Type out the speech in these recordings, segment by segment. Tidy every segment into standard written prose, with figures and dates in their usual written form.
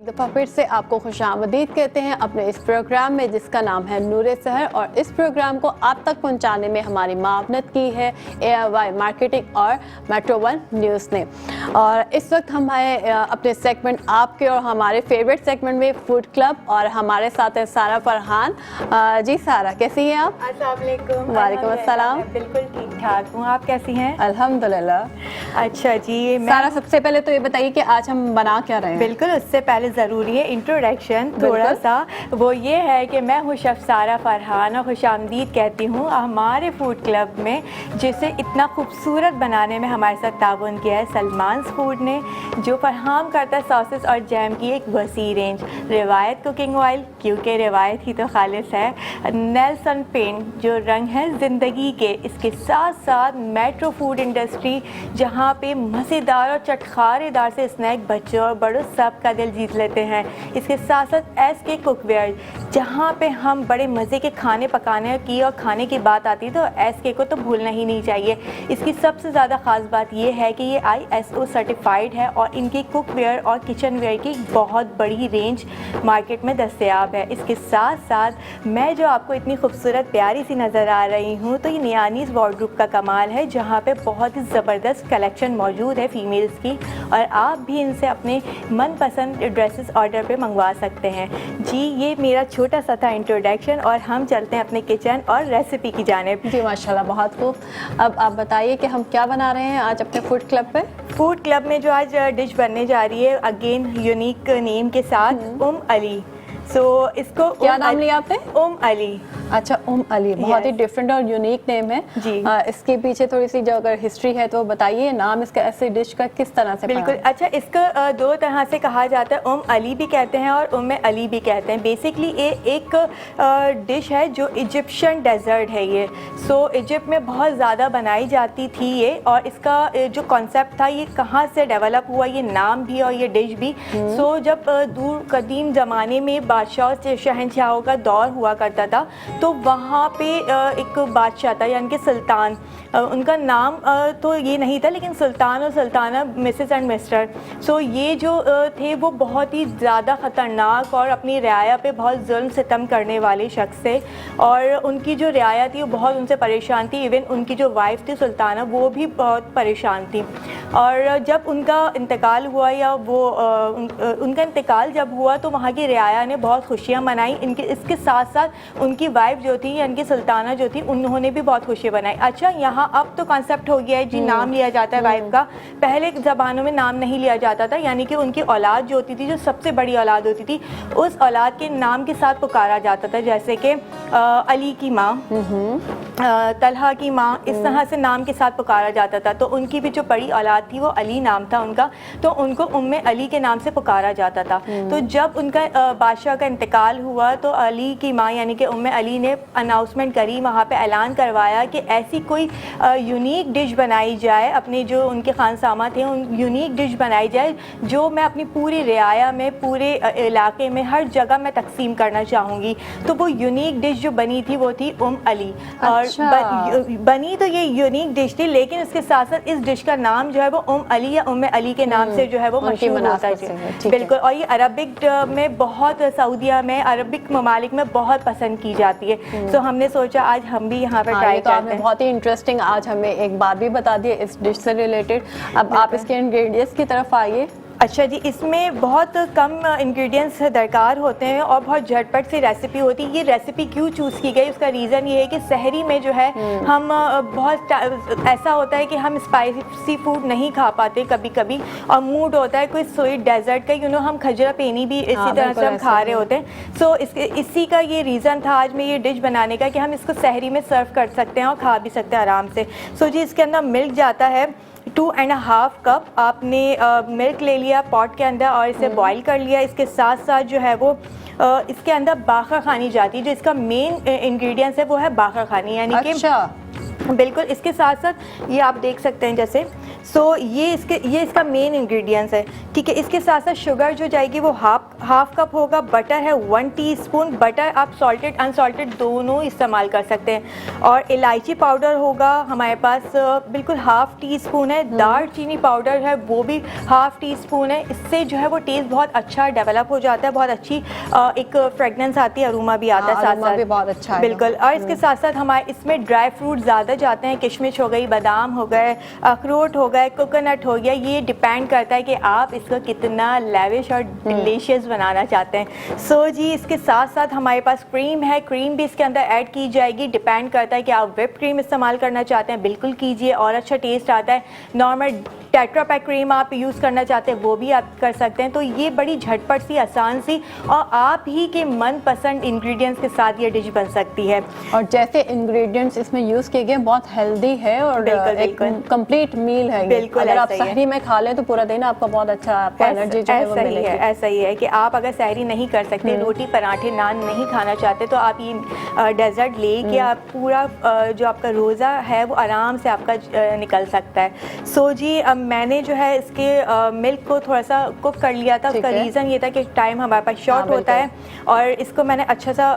दफ़ा फिर से आपको खुशामदीद कहते हैं अपने इस प्रोग्राम में जिसका नाम है नूरे सहर। और इस प्रोग्राम को आप तक पहुंचाने में हमारी मावनत की है AIY मार्केटिंग और मेट्रो वन न्यूज़ ने। और इस वक्त हम आए अपने सेगमेंट आपके और हमारे फेवरेट सेगमेंट में फूड क्लब, और हमारे साथ है सारा फरहान। जी सारा, कैसी हैं आप? अस्सलाम वालेकुम। वालेकुम अस्सलाम। बिल्कुल ठीक ठाक हूँ, आप कैसी हैं? अल्हम्दुलिल्लाह। अच्छा जी, सारा सबसे पहले तो ये बताइए कि आज हम बना क्या रहे हैं? बिल्कुल, उससे पहले ज़रूरी है इंट्रोडक्शन थोड़ा सा। वो ये है कि मैं हूँ शेफ़ सारा फरहान और खुशामदीद कहती हूँ हमारे फूड क्लब में, जिसे इतना खूबसूरत बनाने में हमारे साथ ताउन किया है सलमान्स फूड ने, जो फरहाम करता है सॉसेस और जैम की एक वसी रेंज। रिवायत कुकिंग ऑयल, क्योंकि रिवायत ही तो खालिस है। नेल्सन पेंट, जो रंग है ज़िंदगी के। इसके साथ साथ मेट्रो फूड इंडस्ट्री, जहाँ पे मज़ेदार और चटखारेदार से स्नैक बच्चों और बड़ों सब का दिल जीत लेते हैं। इसके साथ साथ SK कुकवेयर, जहाँ पे हम बड़े मज़े के खाने पकाने की और खाने की बात आती है तो SK को तो भूलना ही नहीं चाहिए। इसकी सबसे ज़्यादा ख़ास बात ये है कि ये ISO सर्टिफाइड है और इनकी कुकवेयर और किचन वेयर की बहुत बड़ी रेंज मार्केट में दस्तयाब है। इसके साथ साथ मैं जो आपको इतनी खूबसूरत प्यारी सी नज़र आ रही हूँ, तो ये नियानीज़ वार्डरोब का कमाल है, जहाँ पे बहुत ही ज़बरदस्त कलेक्शन मौजूद है फ़ीमेल्स की, और आप भी इनसे अपने मनपसंद ड्रेसेस ऑर्डर पे मंगवा सकते हैं। जी, ये मेरा छोटा सा था इंट्रोडक्शन, और हम चलते हैं अपने किचन और रेसिपी की जानिब। जी माशाल्लाह, बहुत खूब। अब आप बताइए कि हम क्या बना रहे हैं आज अपने फूड क्लब पे? फूड क्लब में जो आज डिश बनने जा रही है, अगेन यूनिक नेम के साथ, अली। इसको क्या नाम लिया आपने? अली। अच्छा, अली, बहुत ही डिफरेंट और यूनिक नेम है जी। इसके पीछे थोड़ी सी जो अगर हिस्ट्री है तो बताइए, नाम इसका ऐसे डिश का किस तरह से? बिल्कुल, अच्छा, इसका दो तरह से कहा जाता है, अली भी कहते हैं और अली भी कहते हैं। बेसिकली ये एक डिश है जो इजिप्शियन डेजर्ट है ये। इजिप्ट में बहुत ज़्यादा बनाई जाती थी ये, और इसका जो कॉन्सेप्ट था ये कहाँ से डेवलप हुआ, ये नाम भी और ये डिश भी। जब दूर कदीम ज़माने में बादशाह शहनशाहों का दौर हुआ करता था, तो वहाँ पे एक बादशाह था, यानी कि सुल्तान। उनका नाम तो ये नहीं था, लेकिन सुल्तान और सुल्ताना, मिसेस एंड मिस्टर। ये जो थे वो बहुत ही ज़्यादा ख़तरनाक और अपनी रियाया पे बहुत जुल्म सितम करने वाले शख्स थे, और उनकी जो रियाया थी वो बहुत उनसे परेशान थी। इवन उनकी जो वाइफ थी सुल्ताना, वो भी बहुत परेशान थी। और जब उनका इंतकाल हुआ, या वो उनका इंतकाल जब हुआ, तो वहाँ की रियाया ने बहुत खुशियाँ मनाई। इसके साथ साथ उनकी वाइफ जो थी, यानी कि सुल्ताना जो थी, उन्होंने भी बहुत खुशियाँ मनाई। अच्छा, यहाँ अब तो कॉन्सेप्ट हो गया है जी, नाम लिया जाता है वाइफ का। पहले ज़बानों में नाम नहीं लिया जाता था, यानी कि उनकी औलाद जो होती थी, जो सबसे बड़ी औलाद होती थी, उस औलाद के नाम के साथ पुकारा जाता था। जैसे कि अली की माँ, तलहा की माँ, इस तरह से नाम के साथ पुकारा जाता था। तो उनकी भी जो बड़ी औलाद थी वो अली नाम था उनका, तो उनको उम्मे अली के नाम से पुकारा जाता था। तो जब उनका बादशाह का इंतकाल हुआ, तो अली की माँ यानी कि उम्मे अली ने अनाउंसमेंट करी, वहाँ पे ऐलान करवाया कि ऐसी कोई यूनिक डिश बनाई जाए, अपने जो उनके खानसामा थे उन यूनिक डिश बनाई जाए, जो मैं अपनी पूरी रियाया में, पूरे इलाके में, हर जगह मैं तकसीम करना चाहूँगी। तो वो यूनिक डिश जो बनी थी वो थी अली। अच्छा। और बनी तो ये यूनिक डिश थी, लेकिन इसके साथ साथ इस डिश का नाम जो है वो अली या उम्मे अली के नाम से जो है वो मशहूर होता है। बिल्कुल, और ये अरबिक में बहुत, सऊदिया में, अरबिक ममालिक में बहुत पसंद की जाती है। तो हमने सोचा आज हम भी यहाँ पर ट्राई करते हैं। बहुत ही इंटरेस्टिंग आज हमें एक बात भी बता दी इस डिश से रिलेटेड। अब आप इसके इंग्रेडिएंट्स की तरफ आइए। अच्छा जी, इसमें बहुत कम इंग्रेडिएंट्स दरकार होते हैं और बहुत झटपट सी रेसिपी होती है। ये रेसिपी क्यों चूज़ की गई, उसका रीज़न ये है कि सहरी में जो है हम बहुत ऐसा होता है कि हम स्पाइसी फूड नहीं खा पाते कभी कभी, और मूड होता है कोई स्वीट डेजर्ट का, हम खजरा पेनी भी इसी तरह से हम खा रहे होते हैं। इसी का ये रीज़न था आज में ये डिश बनाने का, कि हम इसको सहरी में सर्व कर सकते हैं और खा भी सकते हैं आराम से। जी, इसके अंदर मिल्क जाता है 2.5 कप। आपने मिल्क ले लिया पॉट के अंदर और इसे बॉईल कर लिया। इसके साथ साथ जो है वो इसके अंदर बाखर खानी जाती है, जो इसका मेन इंग्रेडिएंट्स है वो है बाखर खानी, यानी कि अच्छा। बिल्कुल। इसके साथ साथ ये आप देख सकते हैं, जैसे सो ये इसका मेन इंग्रेडिएंट्स है, ठीक है। इसके साथ साथ शुगर जो जाएगी वो हाफ कप होगा। बटर है 1 टीस्पून। बटर आप सॉल्टेड अनसॉल्टेड दोनों इस्तेमाल कर सकते हैं। और इलायची पाउडर होगा हमारे पास बिल्कुल हाफ टी स्पून है। दार चीनी पाउडर है वो भी हाफ टी स्पून है। इससे जो है वो टेस्ट बहुत अच्छा डेवलप हो जाता है, बहुत अच्छी एक फ्रेगनेंस आती है, अरोमा भी आता है साथ साथ, भी बहुत अच्छा है बिल्कुल। और इसके साथ साथ हमारे इसमें ड्राई फ्रूट ज़्यादा जाते हैं, किशमिश हो गई, बादाम हो गए, अखरोट हो गए, कोकोनट हो गया। ये डिपेंड करता है कि आप इसको कितना लेविश और डिलीशियस बनाना चाहते हैं। सो जी इसके साथ साथ हमारे पास क्रीम है, क्रीम भी इसके अंदर ऐड की जाएगी। डिपेंड करता है कि आप व्हिप क्रीम इस्तेमाल करना चाहते हैं, बिल्कुल कीजिए और अच्छा टेस्ट आता है। नॉर्मल टेट्रा पैक क्रीम आप यूज़ करना चाहते हैं वो भी आप कर सकते हैं। तो ये बड़ी झटपट सी, आसान सी और आप ही के मनपसंद इंग्रेडिएंट्स के साथ ये डिश बन सकती है। और जैसे इंग्रेडिएंट्स इसमें यूज़ किए गए बहुत हेल्दी है और एक कंप्लीट मील है। बिल्कुल, अगर आप सहरी में खा लें तो पूरा दिन आपका बहुत अच्छा, आपको एनर्जी जो है वो मिलेगी। ऐसा ही है कि आप अगर सहरी नहीं कर सकते, रोटी पराठे नान नहीं खाना चाहते, तो आप ये डेजर्ट लेके आप पूरा जो आपका रोज़ा है वो आराम से आपका निकल सकता है। सो जी मैंने जो है इसके मिल्क को थोड़ा सा कुक कर लिया था। उसका रीज़न ये था कि टाइम हमारे पास शॉर्ट होता है और इसको मैंने अच्छा सा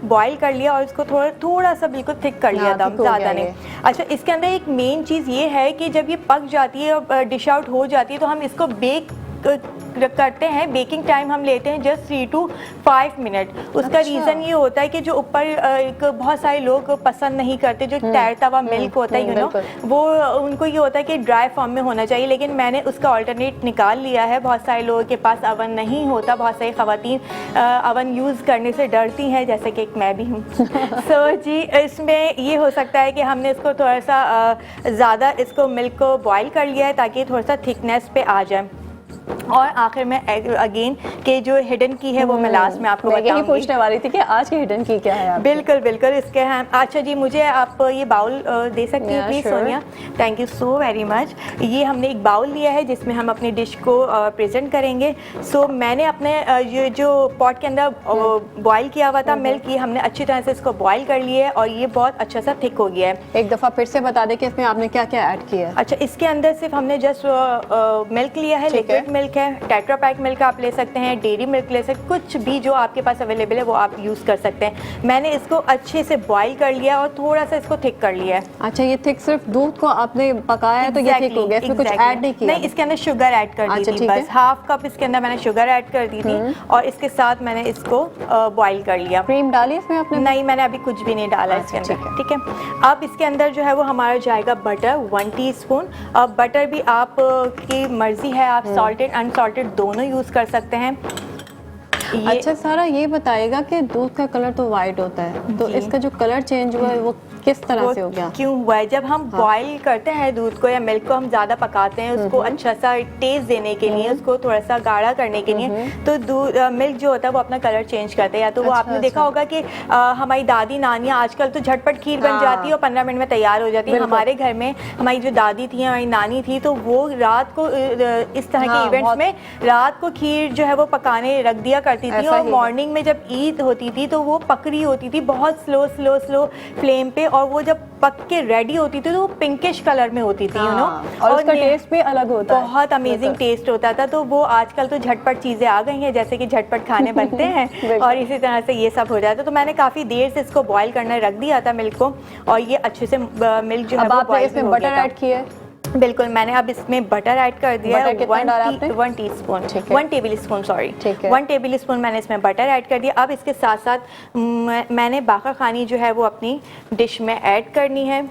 बॉईल कर लिया और इसको थोड़ा सा बिल्कुल थिक कर लिया था, ज़्यादा नहीं। अच्छा, इसके अंदर एक मेन चीज़ ये है कि जब ये पक जाती है और डिश आउट हो जाती है तो हम इसको बेक करते हैं। बेकिंग टाइम हम लेते हैं जस्ट 3 to 5 मिनट। उसका रीज़न ये होता है कि जो ऊपर एक बहुत सारे लोग पसंद नहीं करते जो तैरता हुआ मिल्क होता है, यू नो, वो उनको ये होता है कि ड्राई फॉर्म में होना चाहिए, लेकिन मैंने उसका ऑल्टरनेट निकाल लिया है। बहुत सारे लोगों के पास अवन नहीं होता, बहुत सारी ख़वातीन अवन यूज़ करने से डरती हैं, जैसे कि मैं भी हूँ। सो जी इसमें ये हो सकता है कि हमने इसको थोड़ा सा ज़्यादा इसको मिल्क को बॉयल कर लिया है ताकि थोड़ा सा थिकनेस पे आ जाए। और आखिर में अगेन के जो हिडन की है वो मैं लास्ट में आपको बताऊंगी। यही पूछने वाली थी कि आज की हिडन की क्या है आपकी? बिल्कुल बिल्कुल इसके हैं। अच्छा जी, मुझे आप ये बाउल दे सकती हैं please Sonia? Thank you so very much. ये हमने एक बाउल लिया है जिसमें हम अपनी डिश को प्रेजेंट करेंगे। सो मैंने अपने ये जो पॉट के अंदर बॉयल किया हुआ था मिल्क, ये हमने अच्छी तरह से इसको बॉयल कर लिया है और ये बहुत अच्छा सा थिक हो गया है। एक दफ़ा फिर से बता दें कि इसमें आपने क्या क्या ऐड किया है? अच्छा, इसके अंदर सिर्फ हमने जस्ट मिल्क लिया है, लिक्विड मिल्क है, टेट्रा पैक मिल्क आप ले सकते हैं, डेयरी मिल्क ले सकते हैं, कुछ भी जो आपके पास अवेलेबल है वो आप यूज़ कर सकते हैं। मैंने इसको अच्छे से बॉईल कर लिया और थोड़ा सा इसको थिक कर लिया है। अच्छा, ये थिक सिर्फ दूध को आपने पकाया है तो ये थिक हो गया, इसमें कुछ ऐड नहीं किया? नहीं, इसके अंदर शुगर ऐड कर दी थी, बस हाफ कप इसके अंदर मैंने शुगर ऐड कर दी थी और इसके साथ मैंने इसको बॉईल कर लिया। क्रीम डाली इसमें आपने? नहीं, मैंने अभी कुछ भी नहीं डाला इसके अंदर, ठीक है। अब इसके अंदर जो है वो हमारा जाएगा बटर 1 टीस्पून। अब बटर भी आप की मर्जी है, आप सॉल्टेड अनसॉल्टेड दोनों यूज़ कर सकते हैं। अच्छा सारा, ये बताएगा कि दूध का कलर तो वाइट होता है, तो इसका जो कलर चेंज हुआ है वो किस तरह से हो गया? क्यों हुआ है? जब हम बॉईल करते हैं दूध को या मिल्क को, हम ज़्यादा पकाते हैं उसको अच्छा सा टेस्ट देने के लिए, उसको थोड़ा सा गाढ़ा करने के लिए, तो दूध मिल्क जो होता है वो अपना कलर चेंज करता है। या तो वो आपने देखा होगा कि हमारी दादी नानियाँ आजकल तो झटपट खीर बन जाती है और 15 मिनट में तैयार हो जाती है। हमारे घर में हमारी जो दादी थी, हमारी नानी थी, तो वो रात को इस तरह के इवेंट्स में रात को खीर जो है वो पकाने रख दिया करती थी और मॉर्निंग में जब ईद होती थी तो वो पक रही होती थी बहुत स्लो फ्लेम पे, और वो जब पक के रेडी होती थी तो वो पिंकिश कलर में होती थी, यू नो, और उसका टेस्ट भी अलग होता है, बहुत अमेजिंग टेस्ट होता था। तो वो आजकल तो झटपट चीज़ें आ गई हैं, जैसे कि झटपट खाने बनते हैं और इसी तरह से ये सब हो जाता है। तो मैंने काफ़ी देर से इसको बॉईल करने रख दिया था मिल्क को, और ये अच्छे से मिल्क जो है वो बॉईल हो गया था। बटर ऐड किया है? बिल्कुल, मैंने अब इसमें बटर ऐड कर दिया है, 1 teaspoon, 1 table spoon, sorry, 1 table spoon मैंने इसमें बटर ऐड कर दिया। अब इसके साथ साथ मैंने बाकर खानी जो है वो अपनी डिश में ऐड करनी है।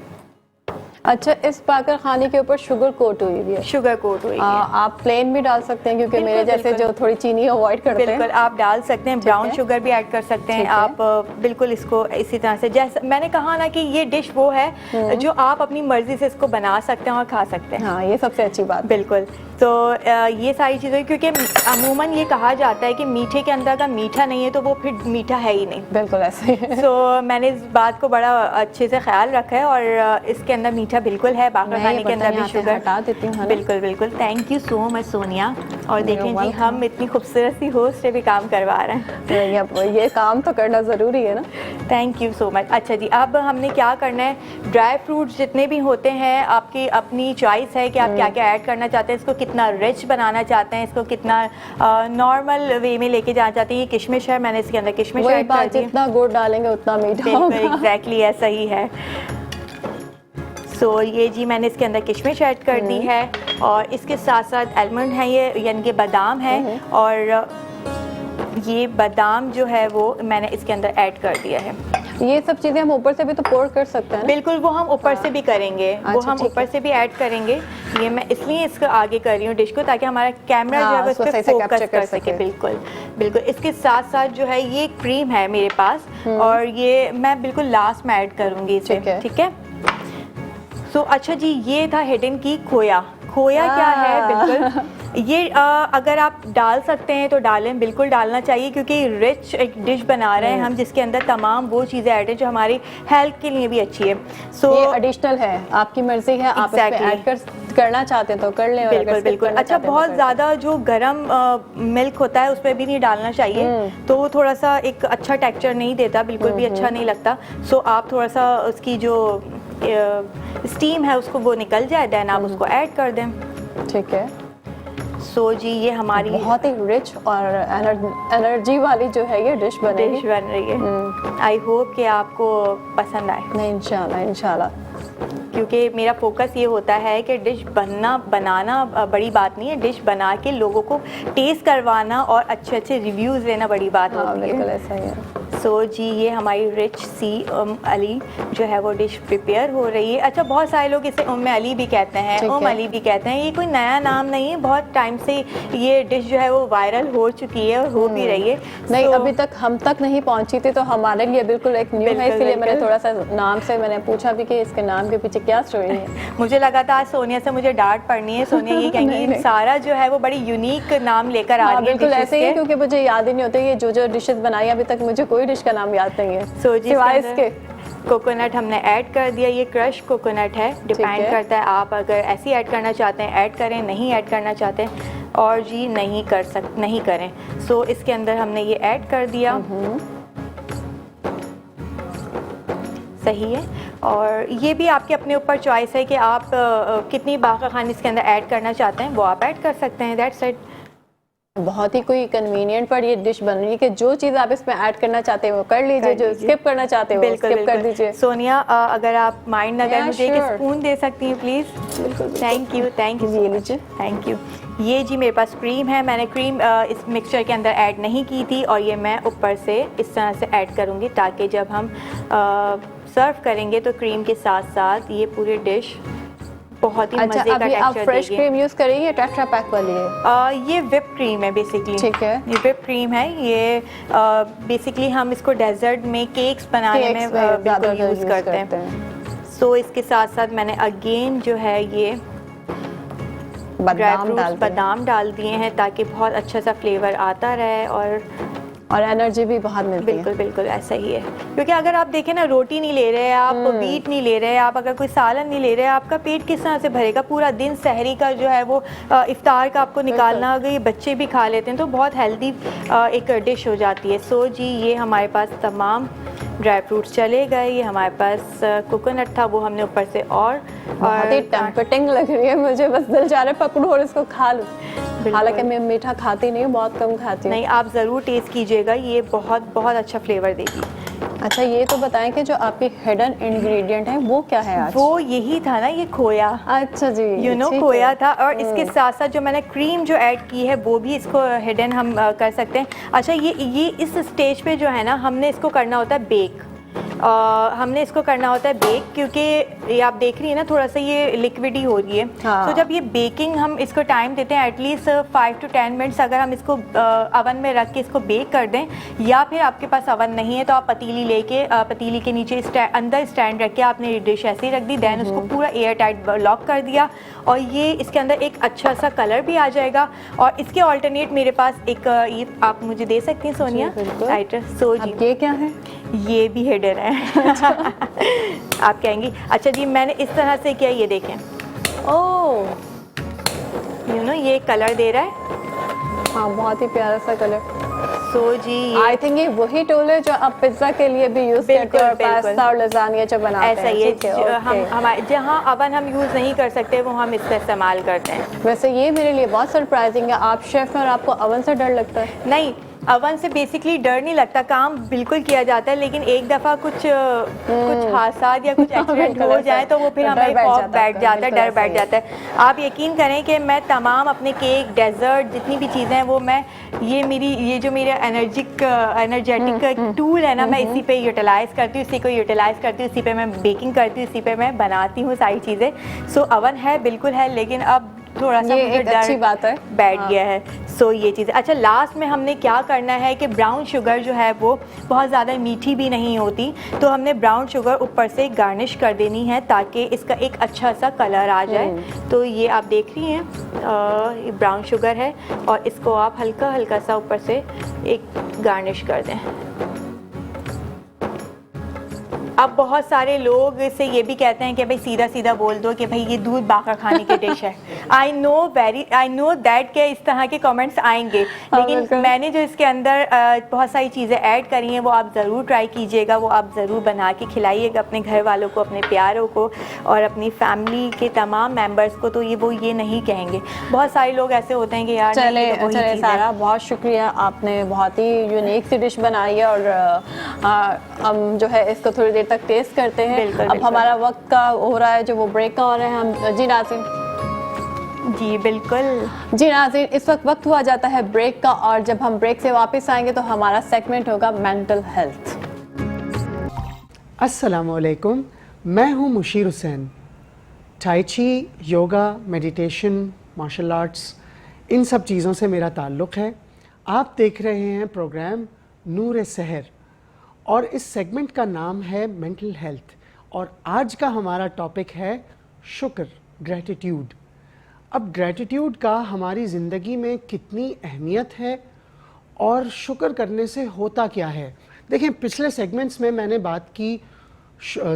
अच्छा, इस बाकर खाने के ऊपर शुगर कोट हुई हुई है? शुगर कोट हुई है। आप प्लेन भी डाल सकते हैं, क्योंकि मेरे जैसे जो थोड़ी चीनी अवॉइड करते हैं। बिल्कुल आप डाल सकते हैं, ब्राउन शुगर भी ऐड कर सकते हैं आप। बिल्कुल इसको इसी तरह से, जैसे मैंने कहा ना कि ये डिश वो है जो आप अपनी मर्जी से इसको बना सकते हैं और खा सकते हैं। हाँ, ये सबसे अच्छी बात। बिल्कुल, तो ये सारी चीज़ें, क्योंकि अमूमन ये कहा जाता है कि मीठे के अंदर का मीठा नहीं है तो वो फिर मीठा है ही नहीं। बिल्कुल ऐसे ही। तो मैंने इस बात को बड़ा अच्छे से ख्याल रखा है, और इसके अंदर मीठा बिल्कुल है, बाकर खाने के अंदर भी शुगर हटा देती हूँ। बिल्कुल बिल्कुल, thank you so much Sonia. और देखें जी, हम इतनी खूबसूरत सी होस्ट से भी काम करवा रहे हैं, ये काम तो करना ज़रूरी है ना। Thank you so much. अच्छा जी, अब हमने क्या करना है, ड्राई फ्रूट्स जितने भी होते हैं आपकी अपनी चॉइस है कि आप क्या क्या ऐड करना चाहते हैं, इसको कितना रिच बनाना चाहते हैं, इसको कितना नॉर्मल वे में लेके जाना चाहते हैं। ये किशमिश है, मैंने इसके अंदर किशमिश वही ऐड कर बात, दी। जितना गुड़ डालेंगे उतना मीठा होगा। एग्जैक्टली ऐसा ही है। सो ये जी मैंने इसके अंदर किशमिश ऐड कर दी है और इसके साथ साथ आलमंड है, ये यानी कि बादाम है, और ये बादाम जो है वो मैंने इसके अंदर ऐड कर दिया है। ये सब चीजें हम ऊपर से भी तो पोर कर सकते हैं ना? बिल्कुल, वो हम ऊपर से भी करेंगे, वो अच्छा, हम ठीक ऊपर है। से भी ऐड करेंगे। ये मैं इसलिए इसको आगे कर रही हूँ डिश को, ताकि हमारा कैमरा जो है वो इस उसको पे सही से फोकस capture कर कर सके। सके। बिल्कुल बिल्कुल। इसके साथ साथ जो है ये क्रीम है मेरे पास, और ये मैं बिल्कुल लास्ट में ऐड करूँगी इसे। ठीक है। ठीक है। सो अच्छा जी, ये था हिडन की खोया। खोया क्या है, बिल्कुल ये अगर आप डाल सकते हैं तो डालें, बिल्कुल डालना चाहिए, क्योंकि रिच एक डिश बना रहे हैं हम जिसके अंदर तमाम वो चीज़ें ऐड हैं जो हमारी हेल्थ के लिए भी अच्छी है। सो ये एडिशनल है, आपकी मर्जी है, आप इसमें Exactly. ऐड करना चाहते हैं तो कर लें, और अगर बिल्कुल skip बिल्कुल। करना अच्छा, चाहते हैं तो बहुत कर ज़्यादा जो गरम मिल्क होता है उस पर भी नहीं डालना चाहिए, तो वो थोड़ा सा एक अच्छा टेक्सचर नहीं देता, बिल्कुल भी अच्छा नहीं लगता। सो आप थोड़ा सा उसकी जो स्टीम है उसको वो निकल जाए, देन आप उसको ऐड कर दें। लें। ठीक है। सो जी ये हमारी बहुत ही रिच और एनर्जी वाली जो है ये डिश बनेगी। डिश बन रही है। आई होप कि आपको पसंद आए, नहीं, इंशाल्लाह इंशाल्लाह। क्योंकि मेरा फोकस ये होता है कि डिश बनाना बड़ी बात नहीं है, डिश बना के लोगों को टेस्ट करवाना और अच्छे अच्छे रिव्यूज़ लेना बड़ी बात हाँ, होती बिल्कुल है। ऐसा ही है। सो जी ये हमारी रिच सी अली जो है वो डिश प्रिपेयर हो रही है। अच्छा, बहुत सारे लोग इसे अली भी कहते हैं, ठीक है। अली भी कहते हैं, ये कोई नया नाम नहीं है, बहुत टाइम से ये डिश जो है वो वायरल हो चुकी है और हो भी रही है। नहीं, So, अभी तक हम तक नहीं पहुंची थी, तो हमारे लिए बिल्कुल एक न्यू है, बिल्कुल, इसलिए मैंने बिल्कुल। थोड़ा सा नाम से मैंने पूछा भी कि इसके नाम के पीछे क्या स्टोरी है। मुझे लगा था आज सोनिया से मुझे डांट पड़नी है, सोनिया ये नहीं, कहेंगी नहीं। सारा जो है वो बड़ी यूनिक नाम लेकर आ हाँ, रही है बिल्कुल dishes ऐसे ही है, के। क्योंकि मुझे याद ही नहीं होता ये जो डिशेस बनाई अभी तक मुझे कोई डिश का नाम याद नहीं है, सो जी सिवाय इसके इसके। कोकोनट हमने ऐड कर दिया, ये क्रश कोकोनट है, डिपेंड है। करता है आप अगर ऐसी ऐड करना चाहते हैं ऐड करें, नहीं ऐड करना चाहते हैं और जी नहीं करें। सो इसके अंदर हमने ये ऐड कर दिया। सही है। और ये भी आपके अपने ऊपर चॉइस है कि आप कितनी बाक़ा खानी इसके अंदर ऐड करना चाहते हैं, वो आप ऐड कर सकते हैं। That's it. बहुत ही कोई कन्वीनियंट पर ये डिश बन रही है कि जो चीज़ आप इसमें ऐड करना चाहते हैं वो कर लीजिए, जो स्किप करना चाहते हैं वो बिल्कुल स्किप कर बिल्कुल। दीजिए। सोनिया अगर आप माइंड अगर Yeah, मुझे एक sure. स्पून दे सकती हैं प्लीज़। बिल्कुल थैंक यू ये लीजिए। Thank you. ये जी मेरे पास क्रीम है, मैंने क्रीम इस मिक्सचर के अंदर ऐड नहीं की थी, और ये मैं ऊपर से इस तरह से ऐड करूँगी ताकि जब हम सर्व करेंगे तो क्रीम के साथ साथ ये पूरी डिश बहुत ही अच्छा, मज़े का अभी आप टेक्सचर फ्रेश देगी। क्रीम यूज़ करेंगे या टेट्रा पैक वाली है? ये विप क्रीम है बेसिकली। ठीक है। ये विप क्रीम है, ये बेसिकली हम इसको डेजर्ट में केक्स बनाने में बिल्कुल यूज़ करते हैं। सो इसके साथ साथ मैंने अगेन जो है ये ड्राई फ्रूट्स बादाम डाल दिए हैं ताकि बहुत अच्छा सा फ्लेवर आता रहे और एनर्जी भी बहुत मिलती है। बिल्कुल बिल्कुल ऐसा ही है। क्योंकि अगर आप देखें ना, रोटी नहीं ले रहे, आप वीट नहीं ले रहे, आप अगर कोई सालन नहीं ले रहे, आपका पेट किस तरह से भरेगा? पूरा दिन सहरी का जो है वो इफ्तार का आपको निकालना, अगर ये बच्चे भी खा लेते हैं तो बहुत हेल्दी एक डिश हो जाती है। सो जी ये हमारे पास तमाम ड्राई फ्रूट्स चले गए, ये हमारे पास कोकोनट था वो हमने ऊपर से और बहुत ही टेम्पटिंग लग रही है मुझे, बस दिल जा रहा है पकड़ूं और इसको खा लूं। हालांकि मैं मीठा खाती नहीं हूँ, बहुत कम खाती हूँ। नहीं, आप ज़रूर टेस्ट कीजिएगा, ये बहुत बहुत अच्छा फ्लेवर देगी। अच्छा, ये तो बताएं कि जो आपकी हिडन इंग्रेडिएंट है वो क्या है आज? वो यही था ना, ये खोया। अच्छा जी, ठीक खोया है। था, और इसके साथ साथ जो मैंने क्रीम जो ऐड की है वो भी इसको हिडन हम कर सकते हैं। अच्छा, ये इस स्टेज पे जो है ना, हमने इसको करना होता है बेक। हमने इसको करना होता है बेक, क्योंकि ये आप देख रही है ना थोड़ा सा ये लिक्विड ही हो रही है। हाँ। तो जब ये बेकिंग हम इसको टाइम देते हैं एटलीस्ट 5 to 10 मिनट्स, अगर हम इसको अवन में रख के इसको बेक कर दें, या फिर आपके पास अवन नहीं है तो आप पतीली लेके पतीली के नीचे अंदर स्टैंड रख के आपने डिश ऐसे ही रख दी, देन उसको पूरा एयर टाइट लॉक कर दिया, और ये इसके अंदर एक अच्छा सा कलर भी आ जाएगा। और इसके ऑल्टरनेट मेरे पास एक ये आप मुझे दे सकती हैं सोनिया, राइटर। सो जी ये क्या है? ये भी हिडन है। आप कहेंगी अच्छा जी मैंने इस तरह से किया, ये देखें, ओह ये कलर दे रहा है। हाँ, बहुत ही प्यारा सा colour. So ji I think ये वही टूल है जो आप पिज्जा के लिए भी यूज करते हैं और बिल्कुल। पास्ता और लजानिया जो बनाते हैं। ऐसा ही है, ठीक है, हम ओके। हमारे जहाँ अवन हम यूज़ नहीं कर सकते वो हम इसका इस्तेमाल करते हैं। वैसे ये मेरे लिए बहुत सरप्राइजिंग है, आप शेफ हैं और आपको अवन से डर लगता है? नहीं, अवन से बेसिकली डर नहीं लगता, काम बिल्कुल किया जाता है, लेकिन एक दफ़ा कुछ हादसा या कुछ एक्सीडेंट हो जाए तो वो फिर तो हमें डर बैठ खौफ जाता है, बैठ जाता है, बिल्कुल डर ऐसा बैठ ही है। जाता है। आप यकीन करें कि मैं तमाम अपने केक, डेजर्ट, जितनी भी चीज़ें हैं वो मैं ये जो मेरा एनर्जेटिक टूल है ना, मैं इसी पे यूटिलाइज़ करती हूँ, इसी को यूटिलाइज़ करती हूँ, इसी पे मैं बेकिंग करती हूँ, इसी पे मैं बनाती हूँ सारी चीज़ें। सो अवन है, बिल्कुल है, लेकिन अब थोड़ा सा ये मुझे एक अच्छी डर बात है। बैठ हाँ। गया है। सो ये चीज़। अच्छा, लास्ट में हमने क्या करना है कि ब्राउन शुगर जो है वो बहुत ज़्यादा मीठी भी नहीं होती, तो हमने ब्राउन शुगर ऊपर से गार्निश कर देनी है ताकि इसका एक अच्छा सा कलर आ जाए। तो ये आप देख रही हैं, ये ब्राउन शुगर है और इसको आप हल्का हल्का सा ऊपर से एक गार्निश कर दें। अब बहुत सारे लोग से ये भी कहते हैं कि भाई सीधा सीधा बोल दो कि भाई ये दूध बाकर खाने की डिश है। आई नो दैट के इस तरह के कमेंट्स आएंगे, लेकिन बिल्कुल। मैंने जो इसके अंदर बहुत सारी चीज़ें ऐड करी हैं वो आप ज़रूर ट्राई कीजिएगा, वो आप ज़रूर बना के खिलाइएगा अपने घर वालों को, अपने प्यारों को और अपनी फैमिली के तमाम मेम्बर्स को। तो वो ये नहीं कहेंगे। बहुत सारे लोग ऐसे होते हैं कि यार नहीं, चले ये तो वही चले चीज़ है। सारा, बहुत शुक्रिया, आपने बहुत ही यूनिक सी डिश बनाई है और हम जो है इसको थोड़ी देर तक टेस्ट करते हैं। बिल्कुल, अब बिल्कुल। हमारा वक्त का हो रहा है जो वो ब्रेक का हो रहा है। हम जी नाज़रीन, जी बिल्कुल। जी नाज़रीन, इस वक्त हुआ जाता है ब्रेक का और जब हम ब्रेक से वापस आएंगे तो हमारा सेगमेंट होगा मेंटल हेल्थ। अस्सलामुअलैकुम, मैं हूं मुशीर हुसैन। टाई ची, योगा, मेडिटेशन, मार्शल आर्ट्स, इन सब चीज़ों से मेरा ताल्लुक़ है। आप देख रहे हैं प्रोग्राम नूर सहर और इस सेगमेंट का नाम है मेंटल हेल्थ और आज का हमारा टॉपिक है शुक्र, ग्रैटिट्यूड। अब ग्रैटिट्यूड का हमारी ज़िंदगी में कितनी अहमियत है और शुक्र करने से होता क्या है। देखें, पिछले सेगमेंट्स में मैंने बात की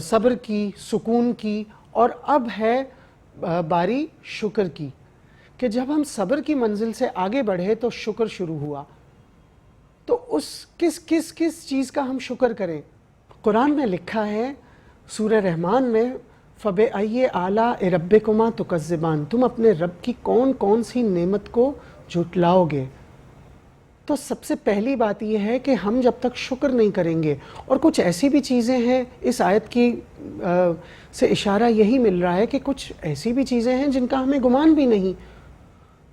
सब्र की, सुकून की और अब है बारी शुक्र की कि जब हम सब्र की मंजिल से आगे बढ़े तो शुक्र शुरू हुआ। तो उस किस चीज़ का हम शुक्र करें। कुरान में लिखा है सूरह रहमान में, फ़बे आइए आला रब्बिकुमा तुकज़्ज़िबान, तुम अपने रब की कौन कौन सी नेमत को झुटलाओगे। तो सबसे पहली बात यह है कि हम जब तक शुक्र नहीं करेंगे, और कुछ ऐसी भी चीज़ें हैं, इस आयत की से इशारा यही मिल रहा है कि कुछ ऐसी भी चीज़ें हैं जिनका हमें गुमान भी नहीं,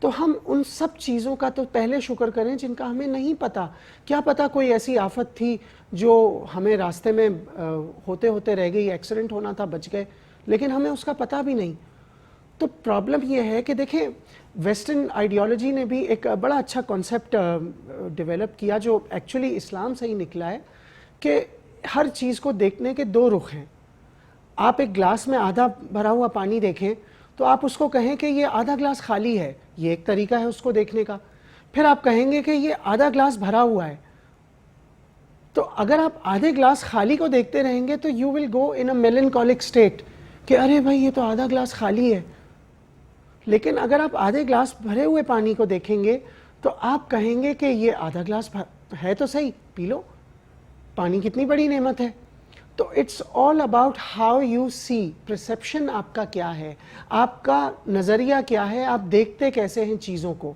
तो हम उन सब चीज़ों का तो पहले शुक्र करें जिनका हमें नहीं पता। क्या पता कोई ऐसी आफत थी जो हमें रास्ते में होते होते रह गई, एक्सीडेंट होना था, बच गए, लेकिन हमें उसका पता भी नहीं। तो प्रॉब्लम यह है कि देखें, वेस्टर्न आइडियोलॉजी ने भी एक बड़ा अच्छा कॉन्सेप्ट डेवलप किया जो एक्चुअली इस्लाम से ही निकला है कि हर चीज़ को देखने के दो रुख हैं। आप एक ग्लास में आधा भरा हुआ पानी देखें तो आप उसको कहें कि ये आधा ग्लास खाली है, ये एक तरीका है उसको देखने का। फिर आप कहेंगे कि ये आधा ग्लास भरा हुआ है। तो अगर आप आधे ग्लास खाली को देखते रहेंगे तो you will go in a melancholic state कि अरे भाई ये तो आधा ग्लास खाली है। लेकिन अगर आप आधे ग्लास भरे हुए पानी को देखेंगे तो आप कहेंगे कि ये आधा ग्लास है तो सही, पी लो, पानी कितनी बड़ी नेमत है। तो it's all about how you see, perception आपका क्या है, आपका नज़रिया क्या है, आप देखते कैसे हैं चीज़ों को।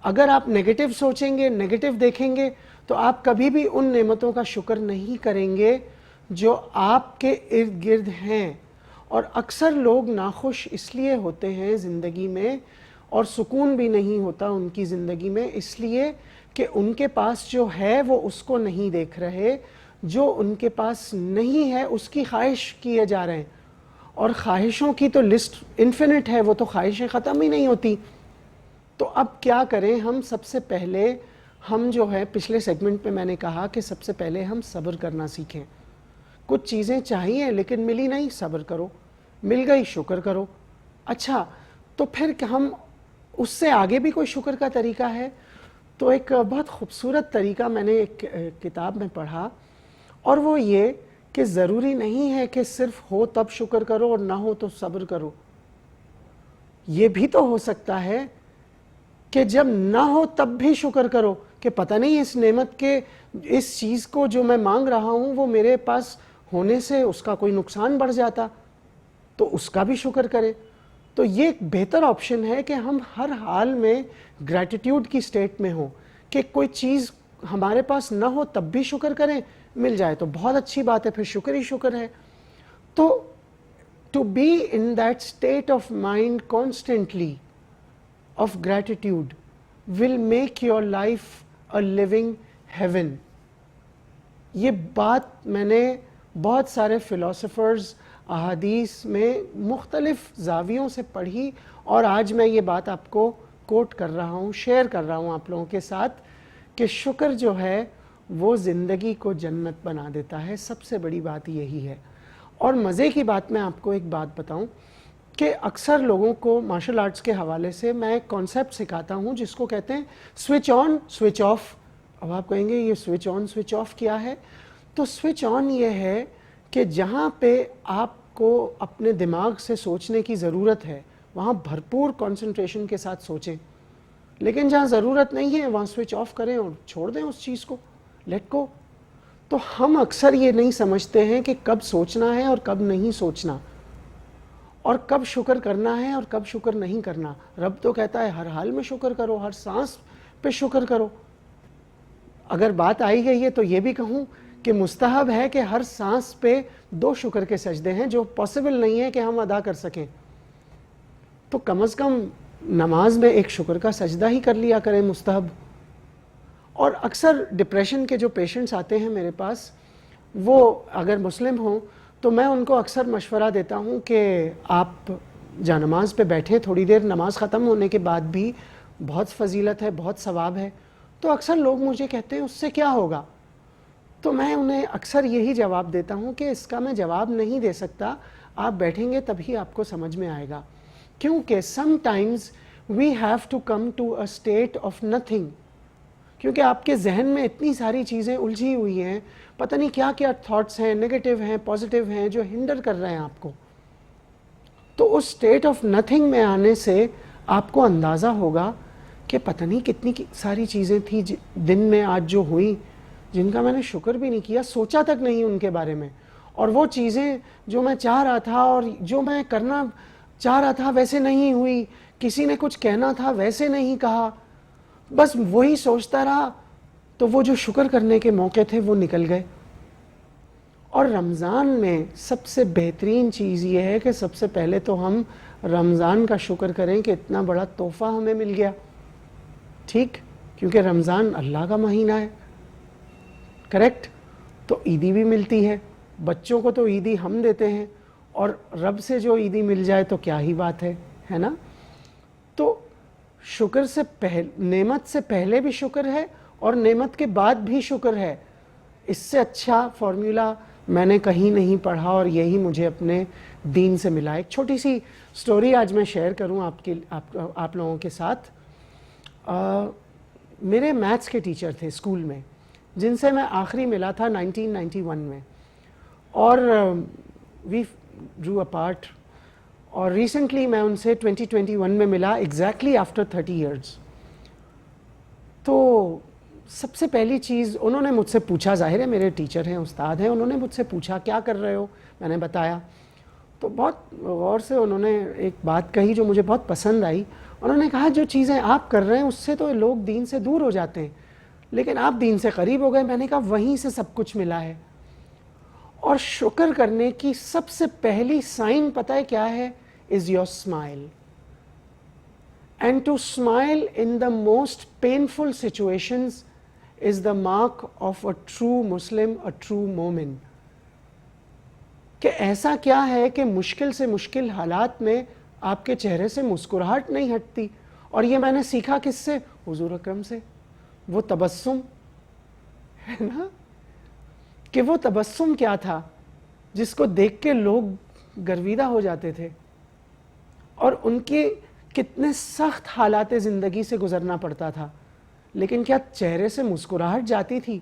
अगर आप नेगेटिव सोचेंगे, नेगेटिव देखेंगे, तो आप कभी भी उन नेमतों का शुक्र नहीं करेंगे जो आपके इर्द गिर्द हैं। और अक्सर लोग नाखुश इसलिए होते हैं ज़िंदगी में और सुकून भी नहीं होता उनकी ज़िंदगी में, इसलिए कि उनके पास जो है वो उसको नहीं देख रहे, जो उनके पास नहीं है उसकी ख्वाहिश किए जा रहे हैं। और ख्वाहिशों की तो लिस्ट इन्फिनिट है, वो तो ख्वाहिशें ख़त्म ही नहीं होती। तो अब क्या करें हम? सबसे पहले हम जो है, पिछले सेगमेंट में मैंने कहा कि सबसे पहले हम सब्र करना सीखें। कुछ चीज़ें चाहिए लेकिन मिली नहीं, सब्र करो, मिल गई शुक्र करो। अच्छा, तो फिर हम उससे आगे भी कोई शुक्र का तरीका है? तो एक बहुत खूबसूरत तरीका मैंने एक किताब में पढ़ा, और वो ये कि ज़रूरी नहीं है कि सिर्फ हो तब शुक्र करो और ना हो तो सब्र करो। ये भी तो हो सकता है कि जब ना हो तब भी शुक्र करो कि पता नहीं इस नेमत के, इस चीज़ को जो मैं मांग रहा हूँ वो मेरे पास होने से उसका कोई नुकसान बढ़ जाता, तो उसका भी शुक्र करें। तो ये एक बेहतर ऑप्शन है कि हम हर हाल में ग्रैटिट्यूड की स्टेट में हो, कि कोई चीज़ हमारे पास ना हो तब भी शुक्र करें, मिल जाए तो बहुत अच्छी बात है, फिर शुक्र ही शुक्र है। तो to be in that state of mind constantly of gratitude will make your life a living heaven. ये बात मैंने बहुत सारे फिलोसोफर्स अहादीस में मुख्तलिफ जावियों से पढ़ी, और आज मैं ये बात आपको कोट कर रहा हूँ, शेयर कर रहा हूँ आप लोगों के साथ, कि शुक्र जो है वो ज़िंदगी को जन्नत बना देता है। सबसे बड़ी बात यही है। और मज़े की बात मैं आपको एक बात बताऊं कि अक्सर लोगों को मार्शल आर्ट्स के हवाले से मैं एक कॉन्सेप्ट सिखाता हूं जिसको कहते हैं स्विच ऑन स्विच ऑफ। अब आप कहेंगे ये स्विच ऑन स्विच ऑफ क्या है? तो स्विच ऑन ये है कि जहाँ पे आपको अपने दिमाग से सोचने की ज़रूरत है वहाँ भरपूर कंसंट्रेशन के साथ सोचें, लेकिन जहाँ ज़रूरत नहीं है वहाँ स्विच ऑफ करें और छोड़ दें उस चीज़ को, लेट गो। तो हम अक्सर ये नहीं समझते हैं कि कब सोचना है और कब नहीं सोचना, और कब शुक्र करना है और कब शुक्र नहीं करना। रब तो कहता है हर हाल में शुक्र करो, हर सांस पे शुक्र करो। अगर बात आई गई है तो ये भी कहूँ कि मुस्तहब है कि हर सांस पे 2 शुक्र के सजदे हैं जो पॉसिबल नहीं है कि हम अदा कर सकें, तो कम से कम नमाज में 1 शुक्र का सजदा ही कर लिया करें, मुस्तहब। और अक्सर डिप्रेशन के जो पेशेंट्स आते हैं मेरे पास, वो अगर मुस्लिम हों तो मैं उनको अक्सर मशवरा देता हूँ कि आप जानमाज पे बैठें थोड़ी देर, नमाज ख़त्म होने के बाद भी बहुत फजीलत है, बहुत सवाब है। तो अक्सर लोग मुझे कहते हैं उससे क्या होगा, तो मैं उन्हें अक्सर यही जवाब देता हूँ कि इसका मैं जवाब नहीं दे सकता, आप बैठेंगे तभी आपको समझ में आएगा। क्योंकि sometimes we have to come to a state of nothing, क्योंकि आपके जहन में इतनी सारी चीज़ें उलझी हुई हैं, पता नहीं क्या क्या थॉट्स हैं, नेगेटिव हैं, पॉजिटिव हैं, जो हिंडर कर रहे हैं आपको। तो उस स्टेट ऑफ नथिंग में आने से आपको अंदाज़ा होगा कि पता नहीं कितनी सारी चीज़ें थी दिन में आज जो हुई, जिनका मैंने शुक्र भी नहीं किया, सोचा तक नहीं उनके बारे में। और वो चीज़ें जो मैं चाह रहा था और जो मैं करना चाह रहा था वैसे नहीं हुई, किसी ने कुछ कहना था वैसे नहीं कहा, बस वही सोचता रहा, तो वो जो शुक्र करने के मौके थे वो निकल गए। और रमज़ान में सबसे बेहतरीन चीज़ ये है कि सबसे पहले तो हम रमज़ान का शुक्र करें कि इतना बड़ा तोहफ़ा हमें मिल गया, ठीक, क्योंकि रमज़ान अल्लाह का महीना है, करेक्ट। तो ईदी भी मिलती है, बच्चों को तो ईदी हम देते हैं, और रब से जो ईदी मिल जाए तो क्या ही बात है ना। तो शुक्र से पहले, नेमत से पहले भी शुक्र है और नेमत के बाद भी शुक्र है। इससे अच्छा फॉर्मूला मैंने कहीं नहीं पढ़ा और यही मुझे अपने दीन से मिला। एक छोटी सी स्टोरी आज मैं शेयर करूं आप लोगों के साथ। मेरे मैथ्स के टीचर थे स्कूल में, जिनसे मैं आखिरी मिला था 1991 में, और वी ड्रू अपार्ट, और रिसेंटली मैं उनसे 2021 में मिला, एग्जैक्टली आफ्टर 30 इयर्स। तो सबसे पहली चीज़ उन्होंने मुझसे पूछा, जाहिर है मेरे टीचर हैं, उस्ताद हैं, उन्होंने मुझसे पूछा क्या कर रहे हो, मैंने बताया। तो बहुत गौर से उन्होंने एक बात कही जो मुझे बहुत पसंद आई। उन्होंने कहा जो चीज़ें आप कर रहे हैं उससे तो लोग दीन से दूर हो जाते हैं, लेकिन आप दीन से करीब हो गए। मैंने कहा वहीं से सब कुछ मिला है। और शुक्र करने की सबसे पहली साइन पता है क्या है? Is your smile. And to smile in the most painful situations is the mark of a true Muslim, a true मोमिन। कि ऐसा क्या है कि मुश्किल से मुश्किल हालात में आपके चेहरे से मुस्कुराहट नहीं हटती। और ये मैंने सीखा किससे? हुजूर अकरम से। वो तबस्सुम है ना, कि वो तबस्सुम क्या था जिसको देख के लोग गर्विदा हो जाते थे, और उनके कितने सख्त हालात ज़िंदगी से गुजरना पड़ता था, लेकिन क्या चेहरे से मुस्कुराहट जाती थी?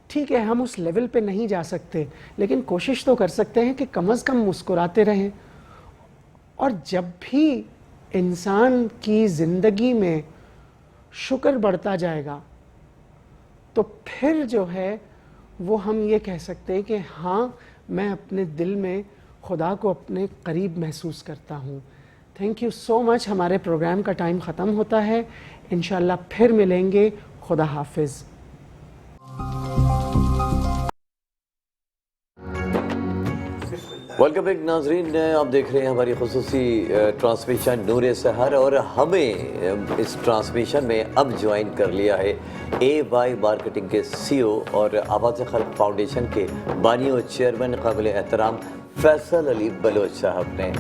ठीक है, हम उस लेवल पे नहीं जा सकते, लेकिन कोशिश तो कर सकते हैं कि कम से कम मुस्कुराते रहें। और जब भी इंसान की ज़िंदगी में शुक्र बढ़ता जाएगा तो फिर जो है वो हम ये कह सकते हैं कि हाँ, मैं अपने दिल में खुदा को अपने करीब महसूस करता हूँ। Thank you so much. हमारे प्रोग्राम का टाइम ख़त्म होता है, इंशाल्लाह फिर मिलेंगे। खुदा हाफिज़। वेलकम बैक नाजरीन, आप देख रहे हैं हमारी खुसूसी ट्रांसमिशन नूरे सहर, और हमें इस ट्रांसमिशन में अब ज्वाइन कर लिया है AY मार्केटिंग के CEO और आवाज़ खल्क फाउंडेशन के बानी और चेयरमैन काबिल एहतराम फैसल अली बलोच साहब ने।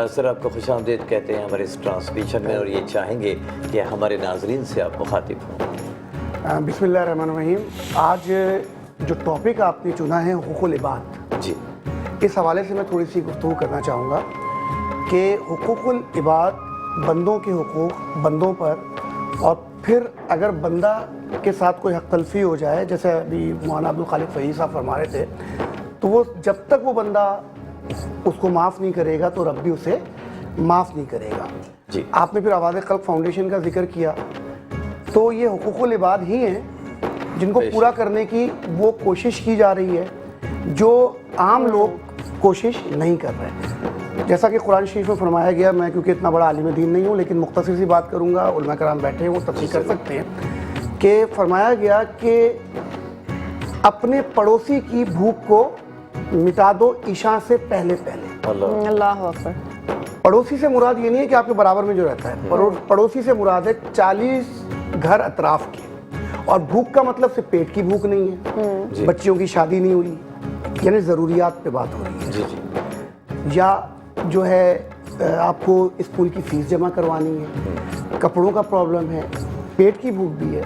सर, आपको खुशामदीद कहते हैं हमारे इस ट्रांसमिशन में, और ये चाहेंगे कि हमारे नाजरीन से आप मुखातिब हों। बिस्मिल्लाहिर्रहमानिर्रहीम। आज जो टॉपिक आपने चुना है हुकूकुल इबाद, जी, इस हवाले से मैं थोड़ी सी गुफ्तगू करना चाहूँगा कि हुकूकुल इबाद, बंदों के हुकूक बंदों पर, और फिर अगर बंदा के साथ कोई हक़ तलफ़ी हो जाए, जैसे अभी मौलाना अब्दुल खालिक फ़हीद साहब फरमा रहे थे, तो वो जब तक वो बंदा उसको माफ़ नहीं करेगा तो रब भी उसे माफ़ नहीं करेगा। जी। आपने फिर आवाज़ खल्क फाउंडेशन का जिक्र किया, तो ये हुकूकुल इबाद ही हैं जिनको पूरा करने की वो कोशिश की जा रही है, जो आम लोग कोशिश नहीं कर रहे। जैसा कि कुरान शरीफ में फरमाया गया, मैं क्योंकि इतना बड़ा आलिम दीन नहीं हूँ, लेकिन मुख्तसर सी बात करूँगा, उलमा कराम बैठे हैं वो तफसीर कर सकते हैं, कि फरमाया गया कि अपने पड़ोसी की भूख को मिटा दो ईशा से पहले पहले। अल्लाह अकबर। पड़ोसी से मुराद ये नहीं है कि आपके बराबर में जो रहता है, पड़ोसी से मुराद है 40 घर अतराफ के। और भूख का मतलब सिर्फ पेट की भूख नहीं है, बच्चियों की शादी नहीं हुई, यानी ज़रूरियात पे बात हो रही है। जी जी। या जो है आपको स्कूल की फ़ीस जमा करवानी है, कपड़ों का प्रॉब्लम है, पेट की भूख भी है,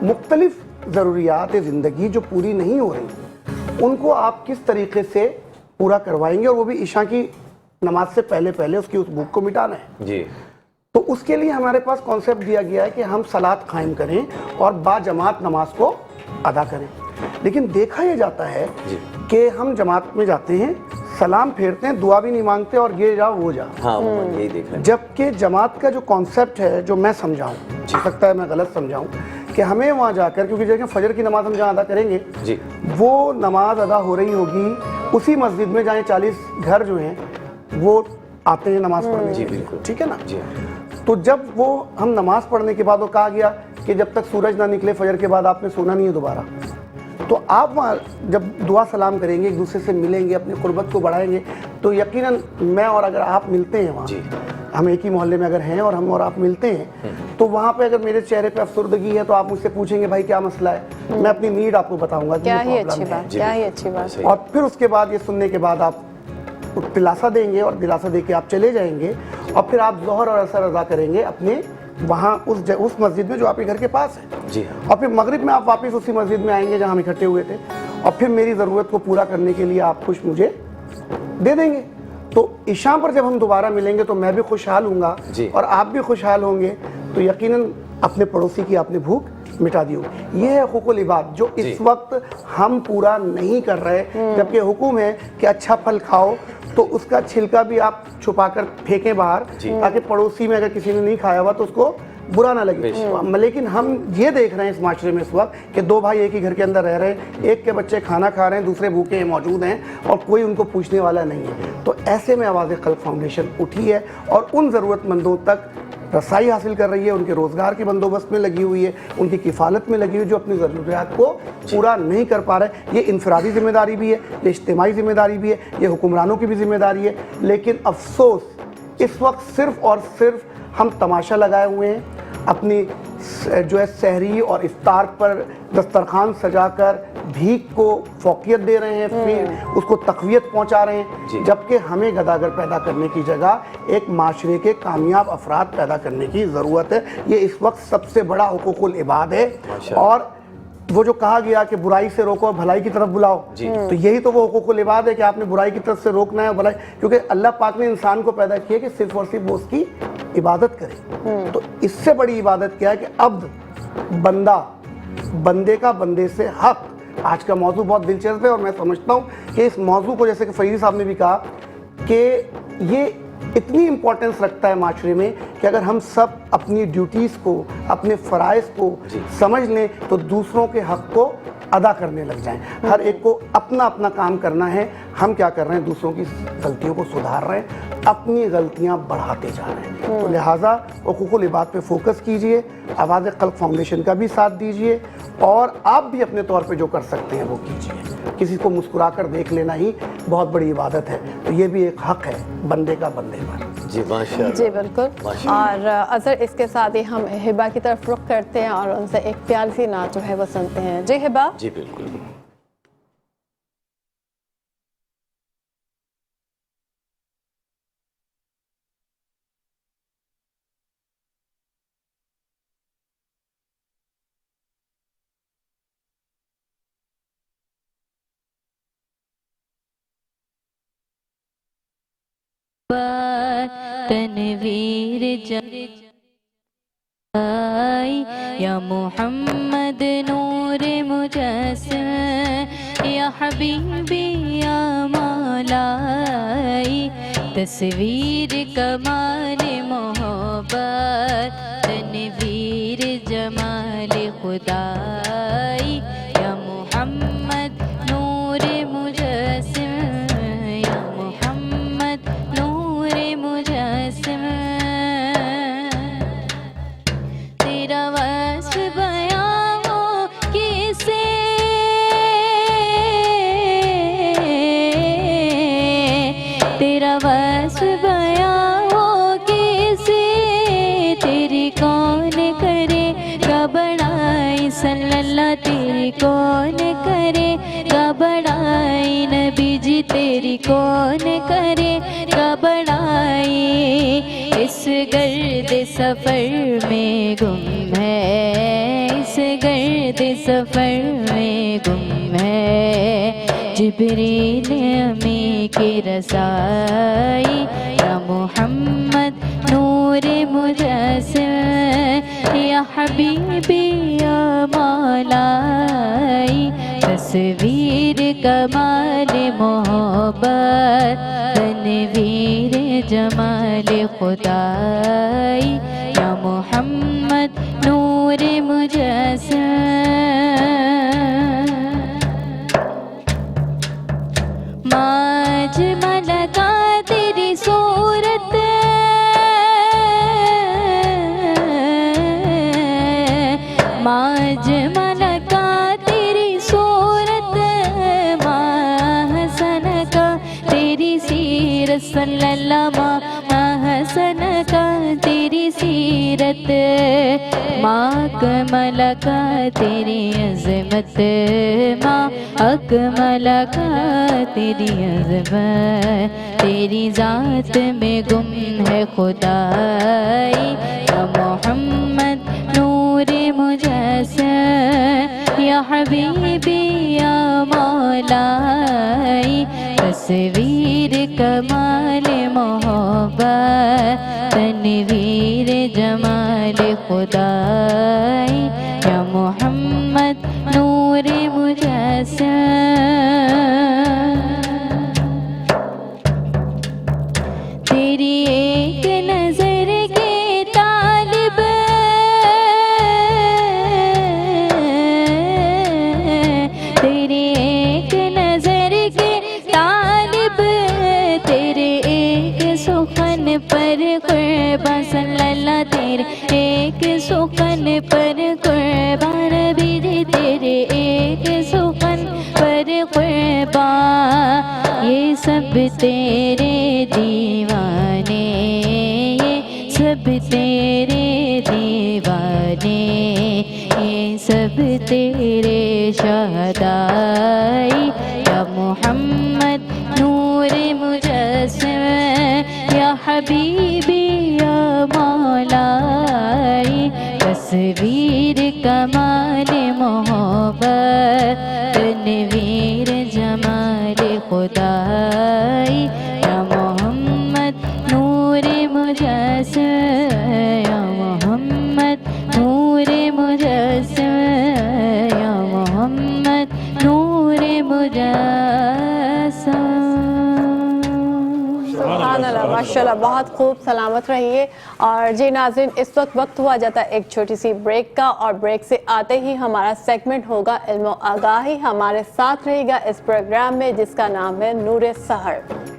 मुख्तलिफ ज़रूरियात ज़िंदगी जो पूरी नहीं हो रही, उनको आप किस तरीके से पूरा करवाएंगे, और वो भी ईशा की नमाज से पहले पहले उसकी उस भूख को मिटाना है। जी। तो उसके लिए हमारे पास कॉन्सेप्ट दिया गया है कि हम सलात कायम करें और बाजमात नमाज को अदा करें। लेकिन देखा यह जाता है कि हम जमात में जाते हैं, सलाम फेरते हैं, दुआ भी नहीं मांगते, और ये जाओ वो जाओ। हाँ, यही देख रहे हैं। जबकि जमात का जो कॉन्सेप्ट है, जो मैं समझाऊँ, हो सकता है मैं गलत समझाऊँ, कि हमें वहाँ जाकर, क्योंकि जैसे फजर की नमाज हम जहाँ अदा करेंगे, जी, वो नमाज अदा हो रही होगी उसी मस्जिद में जहाँ 40 घर जो हैं वो आते हैं नमाज पढ़ने। जी बिल्कुल, ठीक है ना। जी। तो जब वो हम नमाज पढ़ने के बाद वो कहा गया कि जब तक सूरज ना निकले फजर के बाद आपने सोना नहीं है दोबारा, तो आप वहाँ जब दुआ सलाम करेंगे, एक दूसरे से मिलेंगे, अपनी कुर्बत को बढ़ाएंगे, तो यकीनन मैं और अगर आप मिलते हैं वहाँ, हम एक ही मोहल्ले में अगर हैं और हम और आप मिलते हैं, तो वहाँ पे अगर मेरे चेहरे पे अफसरदगी है तो आप मुझसे पूछेंगे भाई क्या मसला है, मैं अपनी नीड आपको बताऊंगा। क्या ही अच्छी बात, क्या ही अच्छी बात। और फिर उसके बाद ये सुनने के बाद आप दिलासा देंगे, और दिलासा दे के आप चले जाएंगे, और फिर आप ज़ोहर और असर अदा करेंगे अपने वहाँ उस मस्जिद में जो आपके घर के पास है। जी। और फिर मगरिब में आप वापस उसी मस्जिद में आएंगे जहाँ हम इकट्ठे हुए थे, और फिर मेरी ज़रूरत को पूरा करने के लिए आप कुछ मुझे दे देंगे। तो ईशा पर जब हम दोबारा मिलेंगे तो मैं भी खुशहाल हूँगा और आप भी खुशहाल होंगे, तो यकीनन अपने पड़ोसी की आपने भूख मिटा दी होगी। ये है हुकूकुल इबाद जो इस वक्त हम पूरा नहीं कर रहे, जबकि हुक्म है कि अच्छा फल खाओ तो उसका छिलका भी आप छुपाकर फेंकें बाहर, ताकि पड़ोसी में अगर किसी ने नहीं खाया हुआ तो उसको बुरा ना लगे। लेकिन हम ये देख रहे हैं इस माशरे में इस वक्त कि दो भाई एक ही घर के अंदर रह रहे हैं, एक के बच्चे खाना खा रहे हैं, दूसरे भूखे मौजूद हैं और कोई उनको पूछने वाला नहीं है। तो ऐसे में आवाज़ खल्क फाउंडेशन उठी है और उन ज़रूरतमंदों तक रसाई हासिल कर रही है, उनके रोज़गार के बंदोबस्त में लगी हुई है, उनकी किफ़ालत में लगी हुई, जो अपनी ज़रूरियात को पूरा नहीं कर पा रहे। ये इनफरादी ज़िम्मेदारी भी है, ये इज्तिमाई ज़िम्मेदारी भी है, ये हुक्मरानों की भी ज़िम्मेदारी है। लेकिन अफसोस इस वक्त सिर्फ़ और सिर्फ हम तमाशा लगाए हुए हैं, अपनी जो है सहरी और इफ्तार पर दस्तरखान सजाकर भीख को फौकियत दे रहे हैं, फिर उसको तक़वियत पहुंचा रहे हैं, जबकि हमें गदागर पैदा करने की जगह एक माशरे के कामयाब अफराद पैदा करने की ज़रूरत है। ये इस वक्त सबसे बड़ा हुकूकुल इबाद है। और वो जो कहा गया कि बुराई से रोको और भलाई की तरफ बुलाओ, तो यही तो वो हुकूकुल इबाद है कि आपने बुराई की तरफ से रोकना है भलाई, क्योंकि अल्लाह पाक ने इंसान को पैदा किया कि सिर्फ और सिर्फ वो उसकी इबादत करे। तो इससे बड़ी इबादत क्या है कि अब बंदे का बंदे से हक। आज का मौजू बहुत दिलचस्प है और मैं समझता हूँ कि इस मौजू को, जैसे कि फरीद साहब ने भी कहा, कि ये इतनी इम्पोर्टेंस रखता है माशरे में कि अगर हम सब अपनी ड्यूटीज़ को, अपने फ़राइज़ को समझ लें तो दूसरों के हक़ को अदा करने लग जाएं। हर एक को अपना अपना काम करना है। हम क्या कर रहे हैं, दूसरों की गलतियों को सुधार रहे हैं, अपनी गलतियां बढ़ाते जा रहे हैं। तो लिहाजा हुकूकुल इबाद पे फोकस कीजिए, आवाज़ क़ल्ब फाउंडेशन का भी साथ दीजिए और आप भी अपने तौर पे जो कर सकते हैं वो कीजिए। किसी को मुस्कुरा कर देख लेना ही बहुत बड़ी इबादत है, तो ये भी एक हक़ है बंदे का बंदे पर। जी माशाअल्लाह। जी बिल्कुल। और अज़र इसके साथ ही हम हिबा की तरफ रुख करते हैं और उनसे एक प्यारी सी नात जो है वो सुनते हैं। जी हिबा। जी बिल्कुल। तनवीर या मोहम्मद नूर मुजस्सिम या हबीबी या मौलाई तस्वीर कमाल मोहब्बत तनवीर जमाल खुदाई या मोहम्मद नूर मुजस्सिम या मोहम्मद नूर मुजस्सिम तेरा वस्फ़ बयां हो किसे तेरा वस्फ़ बयां हो किसे तेरी कौन करे बड़ाई सल्लल्लाह तेरी कौन करे बड़ाई नबी जी तेरी कौन करे बड़ाई इस गर्द सफ़र में गुम है इस गर्द सफ़र में गुम है जिब्रील अमी की रसाई या मोहम्मद नूर मुजस्सिम या हबीबी या मौलाई तस्वीर कमाल मोहब्बत तनवीर जमाल खुदाई या मोहम्मद नूर मुजस्सिम माज मलका तेरी सूरत माज मलका तेरी सूरत माहसन का तेरी सीरत सल्लल्लाहु माहसन का तेरी सीरत माँ कमल का तेरी अज़मत माँ अकमल का तेरी अज़मत तेरी ज़ात में गुम है खुदाई या मोहम्मद नूर मुजस्सिम या हबीबी या मौलाई तस्वीर कमाल मोहब्बत तनवीर जमाल खुदाई या मोहम्मद नूर मुजस्सिम तेरी एक नजर के तालिब तेरी एक नजर के तालिब तेरे एक सुखन पर कुर्बान सल्लल्लाह तेरे एक सुखन पर कुर्बान भी तेरे एक सुखन पर कुर्बान ये सब तेरे दीवाने ये सब तेरे दीवाने ये सब तेरे शहदाई या मोहम्मद नूर मुजस्सिम या हबीबी या मौलाई तस्वीर कमाल मोहब्बत तनवीर जमाल खुदाई या मोहम्मद नूर मुजस्सिम या मोहम्मद नूर मुजस्सिम या मोहम्मद नूर मुजस्सिम सुभान माशाल्लाह, बहुत खूब, सलामत रहिए। और जी नाज़रीन, इस वक्त हुआ जाता है एक छोटी सी ब्रेक का, और ब्रेक से आते ही हमारा सेगमेंट होगा इल्म आगाही। हमारे साथ रहेगा इस प्रोग्राम में जिसका नाम है नूरे सहर।